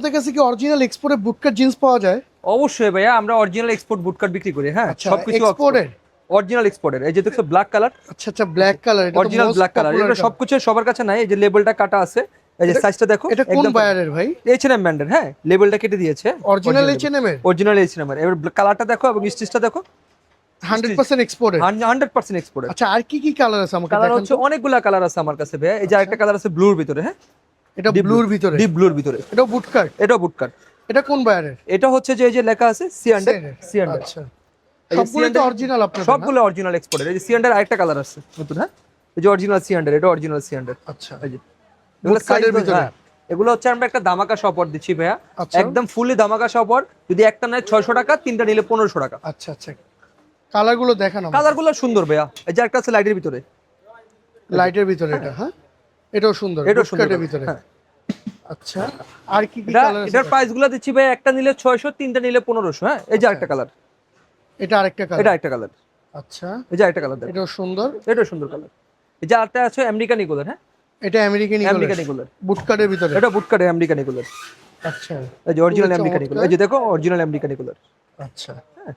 আপনাদের কাছে কি অরিজিনাল এক্সপোর্টের বুটকাট জিন্স পাওয়া যায়? অবশ্যই ভাইয়া, আমরা অরিজিনাল এক্সপোর্ট বুটকাট বিক্রি করি। হ্যাঁ, আচ্ছা, সবকিছু এক্সপোর্টের। অরিজিনাল এক্সপোর্টের। এই যে দেখছো ব্ল্যাক কালার, আচ্ছা আচ্ছা, ব্ল্যাক কালার, এটা তো original most black colour. Popular. এটা সবকিছু সবার কাছে নাই, এই যে লেবেলটা কাটা আছে, এই যে সাইজটা দেখো। এটা কোন বায়ারের ভাই? H&M ব্র্যান্ডের। হ্যাঁ, লেবেলটা কেটে দিয়েছে অরিজিনাল H&M এর? অরিজিনাল H&M এর। এবার কালারটা দেখো এবং স্টিচটা দেখো, 100% এক্সপোর্টেড। 100% এক্সপোর্টের। আচ্ছা, আর কি কি কালার আছে আমাকে কালার দেখান হচ্ছে তো। অনেকগুলা কালার আছে আমার কাছে ভাইয়া। এই যে একটা কালার আছে ব্লুর ভিতরে। হ্যাঁ, এটা ব্লুর ভিতরে, ডিপ ব্লুর ভিতরে। এটাও বুটকাট? এটাও বুটকাট। এটা কোন বায়ারের? এটা হচ্ছে যে এই যে লেখা আছে সিআন্ডার। সিআন্ডার আচ্ছা, সবগুলো তো অরিজিনাল আপনাদের? সবগুলো অরিজিনাল এক্সপোর্টের। এই যে সিআন্ডার আরেকটা কালার আছে নতুন। হ্যাঁ, এই যে অরিজিনাল সিআন্ডার, এটা অরিজিনাল সিআন্ডার। আচ্ছা, এই যে এগুলো বুটকাটের সাইজ ভিতরে? হ্যাঁ, এগুলো হচ্ছে আমরা একটা ধামাকা শপর দিচ্ছি ভাইয়া। আচ্ছা। একদম ফুলি ধামাকা শপর। যদি একটা নেয় 600 টাকা, তিনটা নিলে 1500 টাকা। আচ্ছা আচ্ছা, কালারগুলো দেখান আমাকে। কালারগুলো সুন্দর ভাইয়া। এই যে একটা আছে লাইটের ভিতরে। লাইটের ভিতরে এটা? হ্যাঁ, এটাও সুন্দর, এটাও সুন্দর বুটকাটের ভিতরে। হ্যাঁ। আচ্ছা, আর কি কি এটা কালার আছে? এটার প্রাইসগুলো দিচ্ছি ভাই, একটা নিলে 600, তিনটা নিলে 1500। হ্যাঁ, এই যে আরেকটা কালার। এটা আরেকটা কালার? এটা আরেকটা কালার। আচ্ছা, এই যে আরেকটা কালার দেখো, এটাও সুন্দর। এটাও সুন্দর কালার। এই যে আরেকটা আছে আমেরিকান ইগলের। হ্যাঁ, এটা আমেরিকান আমেরিকান ইগলের। বুটকাটের ভিতরে? এটা বুটকাটে আমেরিকান ইগলের। আচ্ছা, এই যে অরিজিনাল খুবই আমেরিকান ইগল। চমৎকার। এই যে দেখো অরিজিনাল আমেরিকান ইগলের। আচ্ছা, হ্যাঁ,